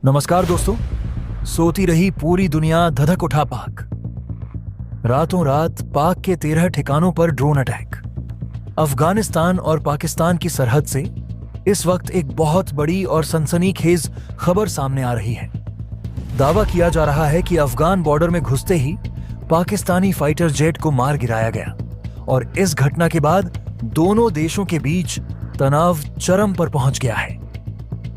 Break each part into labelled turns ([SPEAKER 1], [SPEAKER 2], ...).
[SPEAKER 1] नमस्कार दोस्तों। सोती रही पूरी दुनिया, धधक उठा पाक। रातों रात पाक के 13 ठिकानों पर ड्रोन अटैक। अफगानिस्तान और पाकिस्तान की सरहद से इस वक्त एक बहुत बड़ी और सनसनीखेज खबर सामने आ रही है। दावा किया जा रहा है कि अफगान बॉर्डर में घुसते ही पाकिस्तानी फाइटर जेट को मार गिराया गया और इस घटना के बाद दोनों देशों के बीच तनाव चरम पर पहुंच गया है।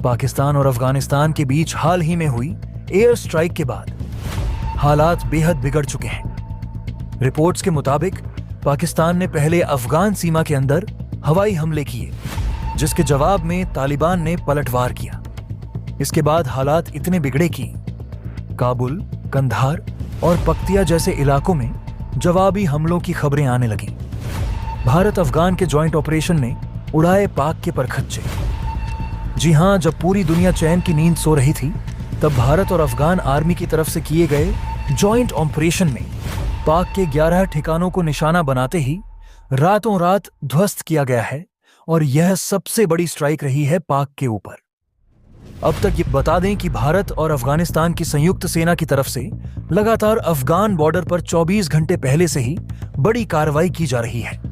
[SPEAKER 1] पाकिस्तान और अफगानिस्तान के बीच हाल ही में हुई एयर स्ट्राइक के बाद हालात बेहद बिगड़ चुके हैं। रिपोर्ट्स के मुताबिक पाकिस्तान ने पहले अफगान सीमा के अंदर हवाई हमले किए, जिसके जवाब में तालिबान ने पलटवार किया। इसके बाद हालात इतने बिगड़े कि काबुल, कंधार और पख्तिया जैसे इलाकों में जवाबी हमलों की खबरें आने लगीं। भारत अफगान के जॉइंट ऑपरेशन ने उड़ाए पाक के परखच्चे। जी हां, जब पूरी दुनिया चैन की नींद सो रही थी, तब भारत और अफगान आर्मी की तरफ से किए गए जॉइंट ऑपरेशन में पाक के 11 ठिकानों को निशाना बनाते ही रातों रात ध्वस्त किया गया है और यह सबसे बड़ी स्ट्राइक रही है पाक के ऊपर। अब तक ये बता दें कि भारत और अफगानिस्तान की संयुक्त सेना की तरफ से लगातार अफगान बॉर्डर पर 24 घंटे पहले से ही बड़ी कार्रवाई की जा रही है।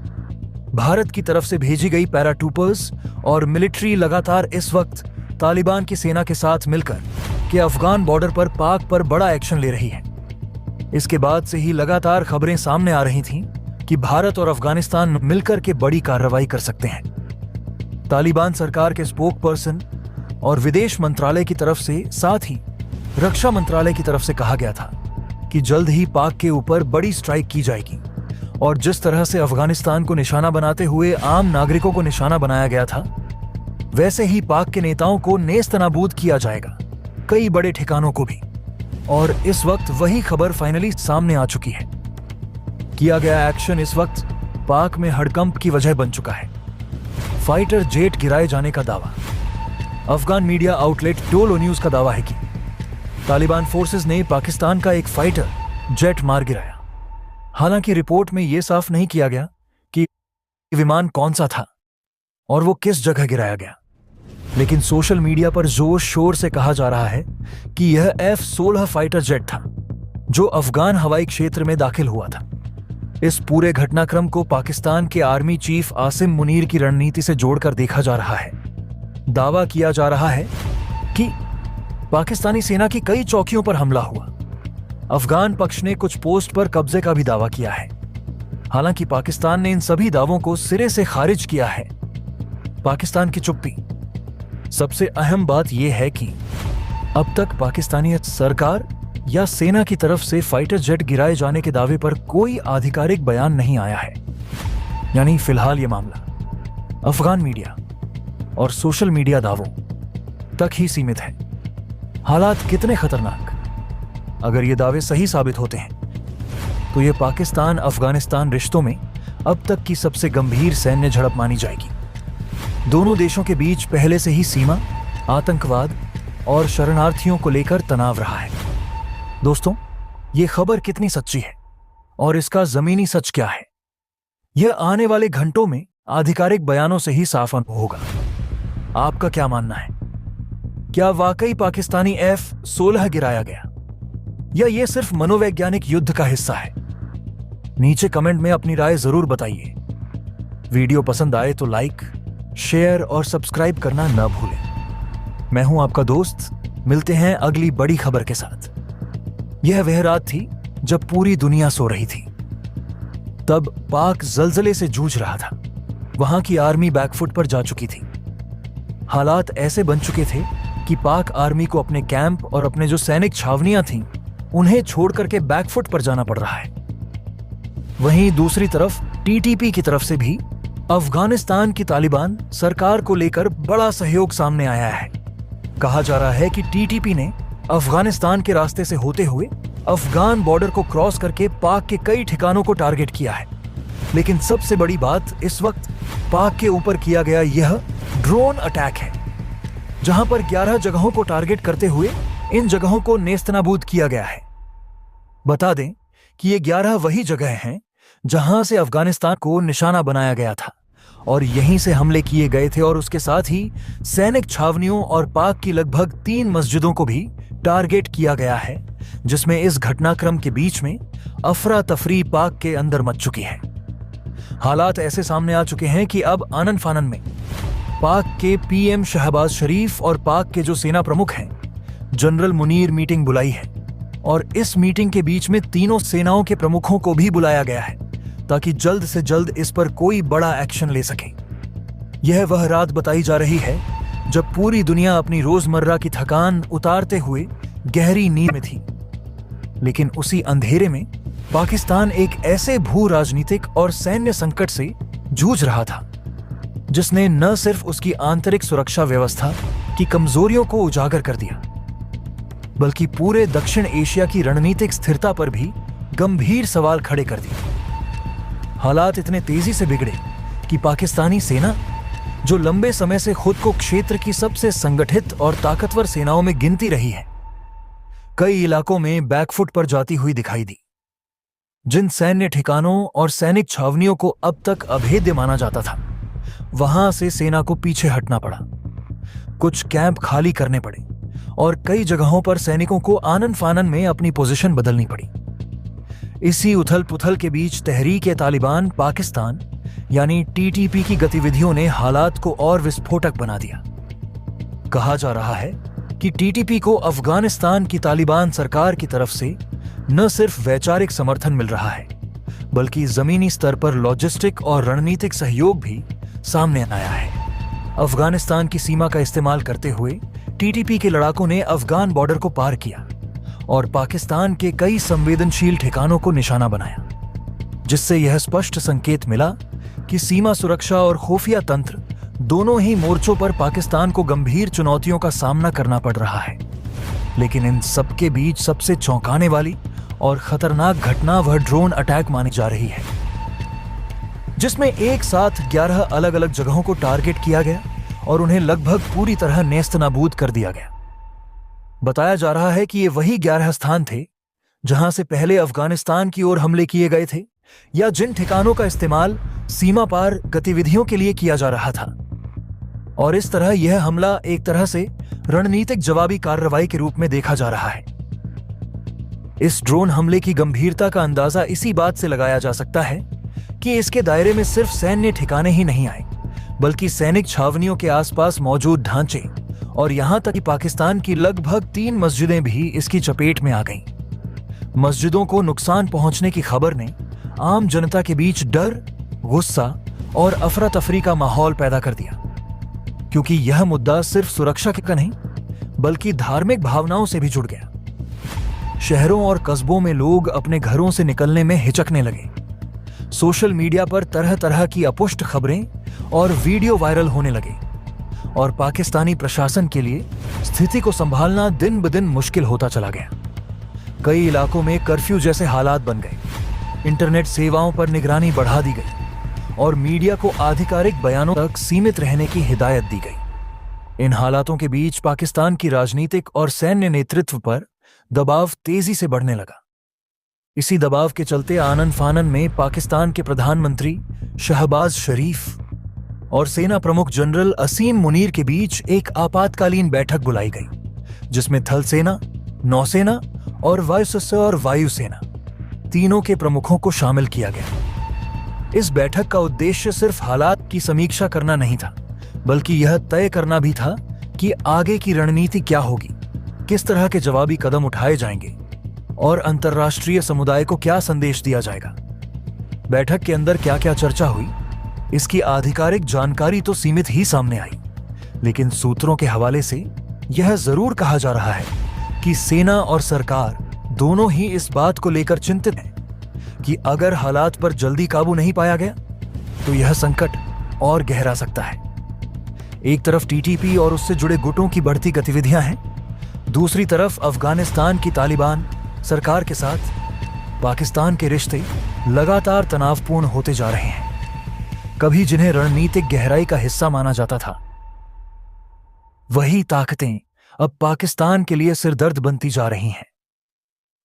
[SPEAKER 1] भारत की तरफ से भेजी गई पैराट्रूपर्स और मिलिट्री लगातार इस वक्त तालिबान की सेना के साथ मिलकर के अफगान बॉर्डर पर पाक पर बड़ा एक्शन ले रही है। इसके बाद से ही लगातार खबरें सामने आ रही थीं कि भारत और अफगानिस्तान मिलकर के बड़ी कार्रवाई कर सकते हैं। तालिबान सरकार के स्पोक पर्सन और विदेश मंत्रालय की तरफ से, साथ ही रक्षा मंत्रालय की तरफ से कहा गया था कि जल्द ही पाक के ऊपर बड़ी स्ट्राइक की जाएगी और जिस तरह से अफगानिस्तान को निशाना बनाते हुए आम नागरिकों को निशाना बनाया गया था, वैसे ही पाक के नेताओं को नेस्तनाबूद किया जाएगा, कई बड़े ठिकानों को भी। और इस वक्त वही खबर फाइनली सामने आ चुकी है। किया गया एक्शन इस वक्त पाक में हड़कंप की वजह बन चुका है। फाइटर जेट गिराए जाने का दावा। Afghan media outlet Tolo news का दावा है कि तालिबान फोर्सेस ने पाकिस्तान का एक फाइटर जेट मार गिराया। हालांकि रिपोर्ट में यह साफ नहीं किया गया कि विमान कौन सा था और वो किस जगह गिराया गया, लेकिन सोशल मीडिया पर जोर शोर से कहा जा रहा है कि यह F-16 फाइटर जेट था जो अफगान हवाई क्षेत्र में दाखिल हुआ था। इस पूरे घटनाक्रम को पाकिस्तान के आर्मी चीफ आसिम मुनीर की रणनीति से जोड़कर देखा जा रहा है। दावा किया जा रहा है कि पाकिस्तानी सेना की कई चौकियों पर हमला हुआ। अफगान पक्ष ने कुछ पोस्ट पर कब्जे का भी दावा किया है। हालांकि पाकिस्तान ने इन सभी दावों को सिरे से खारिज किया है। पाकिस्तान की चुप्पी। सबसे अहम बात यह है कि अब तक पाकिस्तानी सरकार या सेना की तरफ से फाइटर जेट गिराए जाने के दावे पर कोई आधिकारिक बयान नहीं आया है। यानी फिलहाल यह मामला अफगान मीडिया और सोशल मीडिया दावों तक ही सीमित है। हालात कितने खतरनाक अगर ये दावे सही साबित होते हैं तो ये पाकिस्तान अफगानिस्तान रिश्तों में अब तक की सबसे गंभीर सैन्य झड़प मानी जाएगी। दोनों देशों के बीच पहले से ही सीमा, आतंकवाद और शरणार्थियों को लेकर तनाव रहा है। दोस्तों, ये खबर कितनी सच्ची है और इसका जमीनी सच क्या है, यह आने वाले घंटों में आधिकारिक बयानों से ही साफ होगा। आपका क्या मानना है? क्या वाकई पाकिस्तानी F-16 गिराया गया या ये सिर्फ मनोवैज्ञानिक युद्ध का हिस्सा है? नीचे कमेंट में अपनी राय जरूर बताइए। वीडियो पसंद आए तो लाइक, शेयर और सब्सक्राइब करना न भूलें। मैं हूं आपका दोस्त, मिलते हैं अगली बड़ी खबर के साथ। यह वह रात थी जब पूरी दुनिया सो रही थी। तब पाक जलजले से जूझ रहा था। वहां की आर्मी बैकफुट पर जा चुकी थी। हालात ऐसे बन चुके थे कि पाक आर्मी को अपने कैंप और अपने जो सैनिक छावनियां थीं, उन्हें छोड़कर के बैकफुट पर जाना पड़ रहा है। वहीं दूसरी तरफ टीटीपी की तरफ से भी अफगानिस्तान की तालिबान सरकार को लेकर बड़ा सहयोग सामने आया है। कहा जा रहा है कि टीटीपी ने अफगानिस्तान के रास्ते से होते हुए अफगान बॉर्डर को क्रॉस करके पाक के कई ठिकानों को टारगेट किया है। लेकिन सबसे बड़ी बात इस वक्त पाक के ऊपर किया गया यह ड्रोन अटैक है, जहां पर 11 जगहों को टारगेट करते हुए इन जगहों को नेस्तनाबूद किया गया है। बता दें कि ये 11 वही जगह हैं जहां से अफगानिस्तान को निशाना बनाया गया था और यहीं से हमले किए गए थे और उसके साथ ही सैनिक छावनियों और पाक की लगभग 3 मस्जिदों को भी टारगेट किया गया है, जिसमें इस घटनाक्रम के बीच में अफरा तफरी पाक के अंदर मच चुकी है। हालात ऐसे सामने आ चुके हैं कि अब आनन फानन में पाक के पीएम शहबाज शरीफ और पाक के जो सेना प्रमुख हैं जनरल मुनीर मीटिंग बुलाई है और इस मीटिंग के बीच में तीनों सेनाओं के प्रमुखों को भी बुलाया गया है ताकि जल्द से जल्द इस पर कोई बड़ा एक्शन ले सके। यह वह रात बताई जा रही है जब पूरी दुनिया अपनी रोजमर्रा की थकान उतारते हुए गहरी नींद में थी, लेकिन उसी अंधेरे में पाकिस्तान एक ऐसे भू राजनीतिक और सैन्य संकट से जूझ रहा था जिसने न सिर्फ उसकी आंतरिक सुरक्षा व्यवस्था की कमजोरियों को उजागर कर दिया, बल्कि पूरे दक्षिण एशिया की रणनीतिक स्थिरता पर भी गंभीर सवाल खड़े कर दिए। हालात इतने तेजी से बिगड़े कि पाकिस्तानी सेना, जो लंबे समय से खुद को क्षेत्र की सबसे संगठित और ताकतवर सेनाओं में गिनती रही है, कई इलाकों में बैकफुट पर जाती हुई दिखाई दी। जिन सैन्य ठिकानों और सैनिक छावनियों को अब तक अभेद्य माना जाता था, वहां से सेना को पीछे हटना पड़ा। कुछ कैंप खाली करने पड़े और कई जगहों पर सैनिकों को आनन फानन में अपनी पोजीशन बदलनी पड़ी। इसी उथल पुथल के बीच तहरीक तालिबान पाकिस्तान यानी टीटीपी की गतिविधियों ने हालात को और विस्फोटक बना दिया। कहा जा रहा है कि टीटीपी को अफगानिस्तान की तालिबान सरकार की तरफ से न सिर्फ वैचारिक समर्थन मिल रहा है, बल्कि जमीनी स्तर पर लॉजिस्टिक और रणनीतिक सहयोग भी सामने आया है। अफगानिस्तान की सीमा का इस्तेमाल करते हुए टीटीपी के लड़ाकों ने अफगान बॉर्डर को पार किया और पाकिस्तान के कई संवेदनशील ठिकानों को निशाना बनाया, जिससे यह स्पष्ट संकेत मिला कि सीमा सुरक्षा और खुफिया तंत्र दोनों ही मोर्चों पर पाकिस्तान को गंभीर चुनौतियों का सामना करना पड़ रहा है। लेकिन इन सबके बीच सबसे चौंकाने वाली और खतरनाक घटना वह ड्रोन अटैक मानी जा रही है, जिसमें एक साथ 11 अलग अलग जगहों को टारगेट किया गया और उन्हें लगभग पूरी तरह नेस्तनाबूद कर दिया गया। बताया जा रहा है कि ये वही 11 स्थान थे जहां से पहले अफगानिस्तान की ओर हमले किए गए थे या जिन ठिकानों का इस्तेमाल सीमा पार गतिविधियों के लिए किया जा रहा था। और इस तरह यह हमला एक तरह से रणनीतिक जवाबी कार्रवाई के रूप में देखा जा रहा है। इस ड्रोन हमले की गंभीरता का अंदाजा इसी बात से लगाया जा सकता है कि इसके दायरे में सिर्फ सैन्य ठिकाने ही नहीं आए, बल्कि सैनिक छावनियों के आसपास मौजूद ढांचे और यहां तक कि पाकिस्तान की लगभग 3 मस्जिदें भी इसकी चपेट में आ गईं। मस्जिदों को नुकसान पहुंचने की खबर ने आम जनता के बीच डर, गुस्सा और अफरा तफरी का माहौल पैदा कर दिया, क्योंकि यह मुद्दा सिर्फ सुरक्षा का नहीं बल्कि धार्मिक भावनाओं से भी जुड़ गया। शहरों और कस्बों में लोग अपने घरों से निकलने में हिचकने लगे। सोशल मीडिया पर तरह तरह की अपुष्ट खबरें और वीडियो वायरल होने लगे और पाकिस्तानी प्रशासन के लिए स्थिति को संभालना दिन ब दिन मुश्किल होता चला गया। कई इलाकों में कर्फ्यू जैसे हालात बन गए, इंटरनेट सेवाओं पर निगरानी बढ़ा दी गई और मीडिया को आधिकारिक बयानों तक सीमित रहने की हिदायत दी गई। इन हालातों के बीच पाकिस्तान की राजनीतिक और सैन्य नेतृत्व पर दबाव तेजी से बढ़ने लगा। इसी दबाव के चलते आनन फानन में पाकिस्तान के प्रधानमंत्री शहबाज शरीफ और सेना प्रमुख जनरल असीम मुनीर के बीच एक आपातकालीन बैठक बुलाई गई, जिसमें थल सेना, नौसेना और वायुसेना तीनों के प्रमुखों को शामिल किया गया। इस बैठक का उद्देश्य सिर्फ हालात की समीक्षा करना नहीं था, बल्कि यह तय करना भी था कि आगे की रणनीति क्या होगी, किस तरह के जवाबी कदम उठाए जाएंगे और अंतर्राष्ट्रीय समुदाय को क्या संदेश दिया जाएगा। बैठक के अंदर क्या क्या चर्चा हुई, इसकी आधिकारिक जानकारी तो सीमित ही सामने आई, लेकिन सूत्रों के हवाले से यह जरूर कहा जा रहा है कि सेना और सरकार दोनों ही इस बात को लेकर चिंतित हैं कि अगर हालात पर जल्दी काबू नहीं पाया गया तो यह संकट और गहरा सकता है। एक तरफ टीटीपी और उससे जुड़े गुटों की बढ़ती गतिविधियां हैं, दूसरी तरफ अफगानिस्तान की तालिबान सरकार के साथ पाकिस्तान के रिश्ते लगातार तनावपूर्ण होते जा रहे हैं। कभी जिन्हें रणनीतिक गहराई का हिस्सा माना जाता था, वही ताकतें अब पाकिस्तान के लिए सिरदर्द बनती जा रही हैं।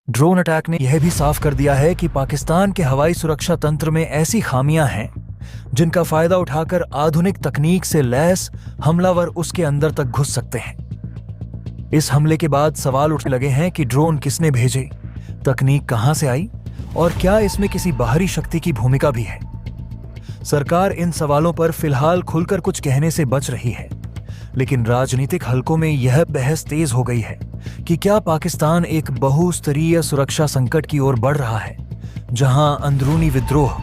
[SPEAKER 1] ड्रोन अटैक ने यह भी साफ कर दिया है कि पाकिस्तान के हवाई सुरक्षा तंत्र में ऐसी खामियां हैं जिनका फायदा उठाकर आधुनिक तकनीक से लैस हमलावर उसके अंदर तक घुस सकते हैं। इस हमले के बाद सवाल उठने लगे हैं कि ड्रोन किसने भेजे, तकनीक कहां से आई और क्या इसमें किसी बाहरी शक्ति की भूमिका भी है। सरकार इन सवालों पर फिलहाल खुलकर कुछ कहने से बच रही है, लेकिन राजनीतिक हलकों में यह बहस तेज हो गई है कि क्या पाकिस्तान एक बहुस्तरीय सुरक्षा संकट की ओर बढ़ रहा है, जहां अंदरूनी विद्रोह,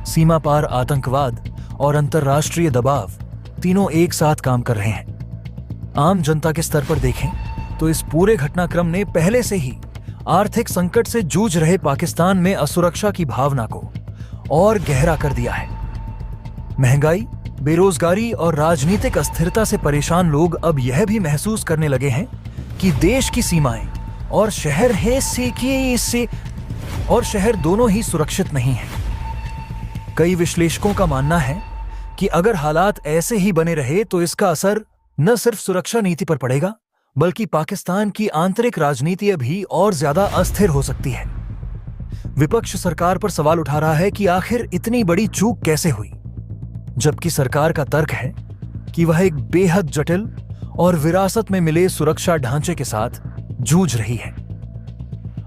[SPEAKER 1] सीमा पार आतंकवाद और अंतर्राष्ट्रीय दबाव तीनों एक साथ काम कर रहे हैं। आम जनता के स्तर पर देखें तो इस पूरे घटनाक्रम ने पहले से ही आर्थिक संकट से जूझ रहे पाकिस्तान में असुरक्षा की भावना को और गहरा कर दिया है। महंगाई, बेरोजगारी और राजनीतिक अस्थिरता से परेशान लोग अब यह भी महसूस करने लगे हैं कि देश की सीमाएं और शहर दोनों ही सुरक्षित नहीं हैं। कई विश्लेषकों का मानना है कि अगर हालात ऐसे ही बने रहे तो इसका असर न सिर्फ सुरक्षा नीति पर पड़ेगा, बल्कि पाकिस्तान की आंतरिक राजनीति भी और ज्यादा अस्थिर हो सकती है। विपक्ष सरकार पर सवाल उठा रहा है कि आखिर इतनी बड़ी चूक कैसे हुई, जबकि सरकार का तर्क है कि वह एक बेहद जटिल और विरासत में मिले सुरक्षा ढांचे के साथ जूझ रही है।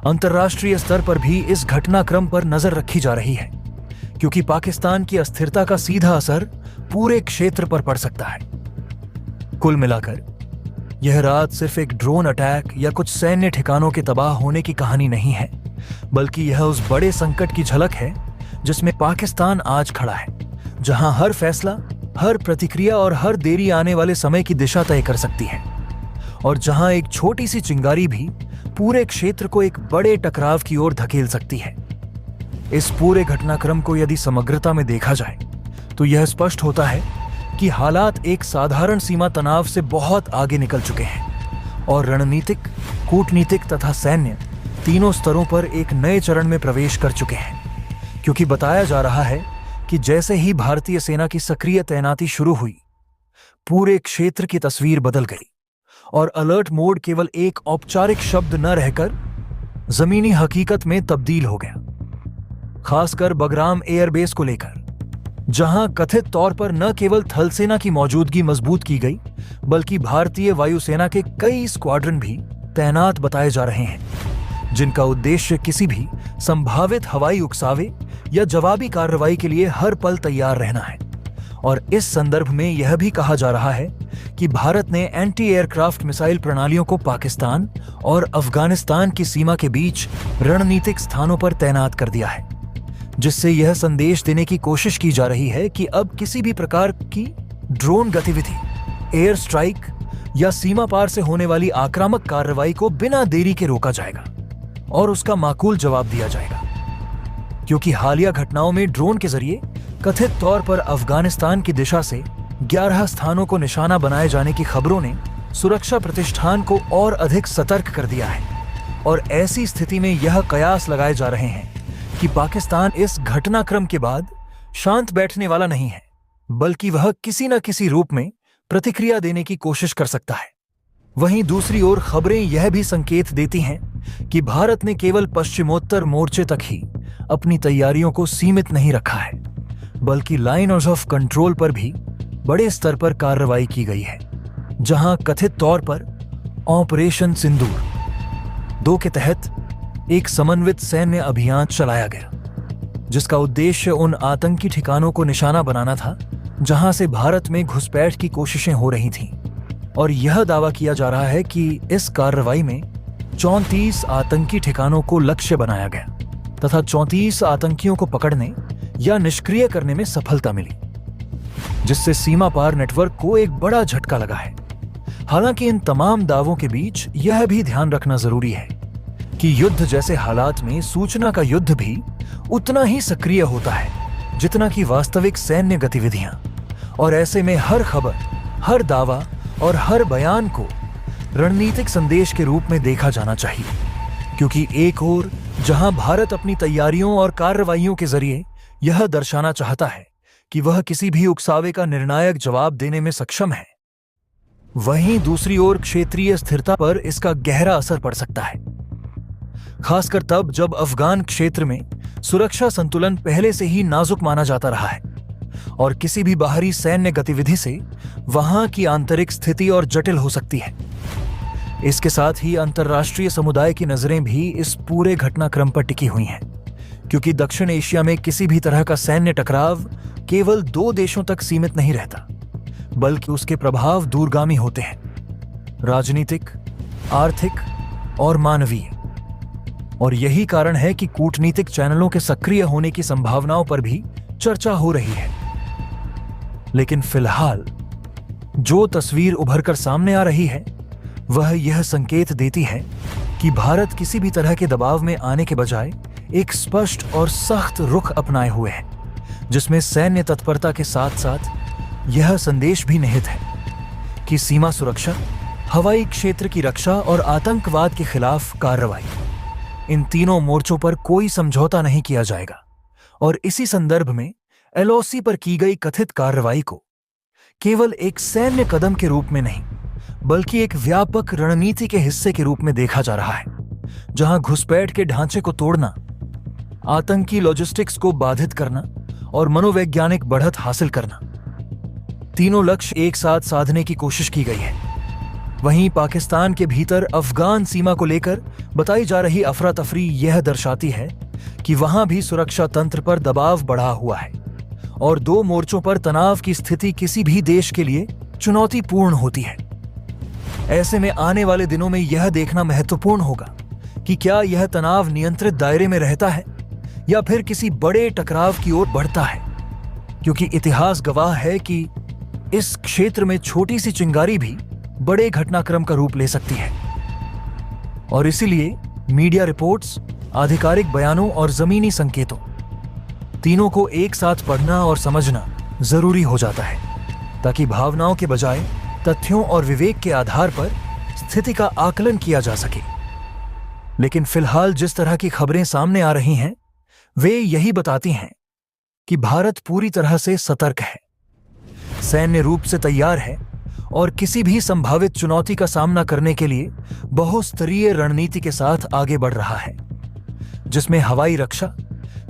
[SPEAKER 1] अंतर्राष्ट्रीय स्तर पर भी इस घटनाक्रम पर नजर रखी जा रही है, क्योंकि पाकिस्तान की अस्थिरता का सीधा असर पूरे क्षेत्र पर पड़ सकता है। कुल मिलाकर यह रात सिर्फ एक ड्रोन अटैक या कुछ सैन्य ठिकानों के तबाह होने की कहानी नहीं है, बल्कि यह उस बड़े संकट की झलक है जिसमें पाकिस्तान आज खड़ा है, जहां हर फैसला, हर प्रतिक्रिया और हर देरी आने वाले समय की दिशा तय कर सकती है, और जहां एक छोटी सी चिंगारी भी पूरे क्षेत्र को एक बड़े टकराव की ओर धकेल सकती है। इस पूरे घटनाक्रम को यदि समग्रता में देखा जाए तो यह स्पष्ट होता है कि हालात एक साधारण सीमा तनाव से बहुत आगे निकल चुके हैं और रणनीतिक, कूटनीतिक तथा सैन्य तीनों स्तरों पर एक नए चरण में प्रवेश कर चुके हैं, क्योंकि बताया जा रहा है कि जैसे ही भारतीय सेना की सक्रिय तैनाती शुरू हुई, पूरे क्षेत्र की तस्वीर बदल गई और अलर्ट मोड केवल एक औपचारिक शब्द न रहकर जमीनी हकीकत में तब्दील हो गया। खासकर बगराम एयरबेस को लेकर, जहां कथित तौर पर न केवल थल सेना की मौजूदगी मजबूत की गई, बल्कि भारतीय वायुसेना के कई स्क्वाड्रन भी तैनात बताए जा रहे हैं, जिनका उद्देश्य किसी भी संभावित हवाई उकसावे या जवाबी कार्रवाई के लिए हर पल तैयार रहना है। और इस संदर्भ में यह भी कहा जा रहा है कि भारत ने एंटी एयरक्राफ्ट मिसाइल प्रणालियों को पाकिस्तान और अफगानिस्तान की सीमा के बीच रणनीतिक स्थानों पर तैनात कर दिया है, जिससे यह संदेश देने की कोशिश की जा रही है कि अब किसी भी प्रकार की ड्रोन गतिविधि, एयर स्ट्राइक या सीमा पार से होने वाली आक्रामक कार्रवाई को बिना देरी के रोका जाएगा और उसका माकूल जवाब दिया जाएगा, क्योंकि हालिया घटनाओं में ड्रोन के जरिए कथित तौर पर अफगानिस्तान की दिशा से 11 स्थानों को निशाना बनाए जाने की खबरों ने सुरक्षा प्रतिष्ठान को और अधिक सतर्क कर दिया है। और ऐसी स्थिति में यह कयास लगाए जा रहे हैं कि पाकिस्तान इस घटनाक्रम के बाद शांत बैठने वाला नहीं है, बल्कि वह किसी न किसी रूप में प्रतिक्रिया देने की कोशिश कर सकता है। वहीं दूसरी ओर खबरें यह भी संकेत देती हैं कि भारत ने केवल पश्चिमोत्तर मोर्चे तक ही अपनी तैयारियों को सीमित नहीं रखा है, बल्कि लाइन्स ऑफ कंट्रोल पर भी बड़े स्तर पर कार्रवाई की गई है, जहां कथित तौर पर ऑपरेशन सिंदूर 2 के तहत एक समन्वित सैन्य अभियान चलाया गया, जिसका उद्देश्य उन आतंकी ठिकानों को निशाना बनाना था जहां से भारत में घुसपैठ की कोशिशें हो रही थीं। और यह दावा किया जा रहा है कि इस कार्रवाई में 34 आतंकी ठिकानों को लक्ष्य बनाया गया तथा 34 आतंकियों को पकड़ने या निष्क्रिय करने में सफलता मिली, जिससे सीमा पार नेटवर्क को एक बड़ा झटका लगा है। हालांकि इन तमाम दावों के बीच यह भी ध्यान रखना जरूरी है कि युद्ध जैसे हालात में सूचना का युद्ध भी उतना ही सक्रिय होता है जितना कि वास्तविक सैन्य गतिविधियां, और ऐसे में हर खबर, हर दावा और हर बयान को रणनीतिक संदेश के रूप में देखा जाना चाहिए, क्योंकि एक ओर जहां भारत अपनी तैयारियों और कार्रवाइयों के जरिए यह दर्शाना चाहता है कि वह किसी भी उकसावे का निर्णायक जवाब देने में सक्षम है, वहीं दूसरी ओर क्षेत्रीय स्थिरता पर इसका गहरा असर पड़ सकता है। खासकर तब जब अफगान क्षेत्र में सुरक्षा संतुलन पहले से ही नाजुक माना जाता रहा है और किसी भी बाहरी सैन्य गतिविधि से वहां की आंतरिक स्थिति और जटिल हो सकती है। इसके साथ ही अंतर्राष्ट्रीय समुदाय की नजरें भी इस पूरे घटनाक्रम पर टिकी हुई हैं, क्योंकि दक्षिण एशिया में किसी भी तरह का सैन्य टकराव केवल 2 देशों तक सीमित नहीं रहता, बल्कि उसके प्रभाव दूरगामी होते हैं, राजनीतिक, आर्थिक और मानवीय। और यही कारण है कि कूटनीतिक चैनलों के सक्रिय होने की संभावनाओं पर भी चर्चा हो रही है। लेकिन फिलहाल जो तस्वीर उभरकर सामने आ रही है वह यह संकेत देती है कि भारत किसी भी तरह के दबाव में आने के बजाय एक स्पष्ट और सख्त रुख अपनाए हुए है, जिसमें सैन्य तत्परता के साथ साथ यह संदेश भी निहित है कि सीमा सुरक्षा, हवाई क्षेत्र की रक्षा और आतंकवाद के खिलाफ कार्रवाई, इन तीनों मोर्चों पर कोई समझौता नहीं किया जाएगा। और इसी संदर्भ में एलओसी पर की गई कथित कार्रवाई को केवल एक सैन्य कदम के रूप में नहीं, बल्कि एक व्यापक रणनीति के हिस्से के रूप में देखा जा रहा है, जहां घुसपैठ के ढांचे को तोड़ना, आतंकी लॉजिस्टिक्स को बाधित करना और मनोवैज्ञानिक बढ़त हासिल करना, तीनों लक्ष्य एक साथ साधने की कोशिश की गई है। वहीं पाकिस्तान के भीतर अफगान सीमा को लेकर बताई जा रही अफरा तफरी यह दर्शाती है कि वहां भी सुरक्षा तंत्र पर दबाव बढ़ा हुआ है और 2 मोर्चों पर तनाव की स्थिति किसी भी देश के लिए चुनौतीपूर्ण होती है। ऐसे में आने वाले दिनों में यह देखना महत्वपूर्ण होगा कि क्या यह तनाव नियंत्रित दायरे में रहता है या फिर किसी बड़े टकराव की ओर बढ़ता है, क्योंकि इतिहास गवाह है कि इस क्षेत्र में छोटी सी चिंगारी भी बड़े घटनाक्रम का रूप ले सकती है। और इसीलिए मीडिया रिपोर्ट्स, आधिकारिक बयानों और जमीनी संकेतों, तीनों को एक साथ पढ़ना और समझना जरूरी हो जाता है, ताकि भावनाओं के बजाय तथ्यों और विवेक के आधार पर स्थिति का आकलन किया जा सके। लेकिन फिलहाल जिस तरह की खबरें सामने आ रही हैं, वे यही बताती हैं कि भारत पूरी तरह से सतर्क है, सैन्य रूप से तैयार है और किसी भी संभावित चुनौती का सामना करने के लिए बहुस्तरीय रणनीति के साथ आगे बढ़ रहा है, जिसमें हवाई रक्षा,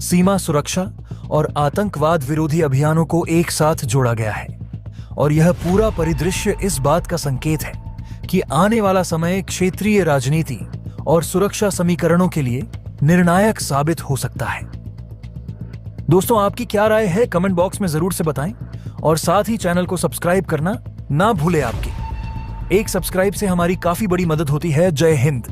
[SPEAKER 1] सीमा सुरक्षा और आतंकवाद विरोधी अभियानों को एक साथ जोड़ा गया है। और यह पूरा परिदृश्य इस बात का संकेत है कि आने वाला समय क्षेत्रीय राजनीति और सुरक्षा समीकरणों के लिए निर्णायक साबित हो सकता है। दोस्तों, आपकी क्या राय है कमेंट बॉक्स में जरूर से बताएं और साथ ही चैनल को सब्सक्राइब करना ना भूलें। आपके एक सब्सक्राइब से हमारी काफी बड़ी मदद होती है। जय हिंद।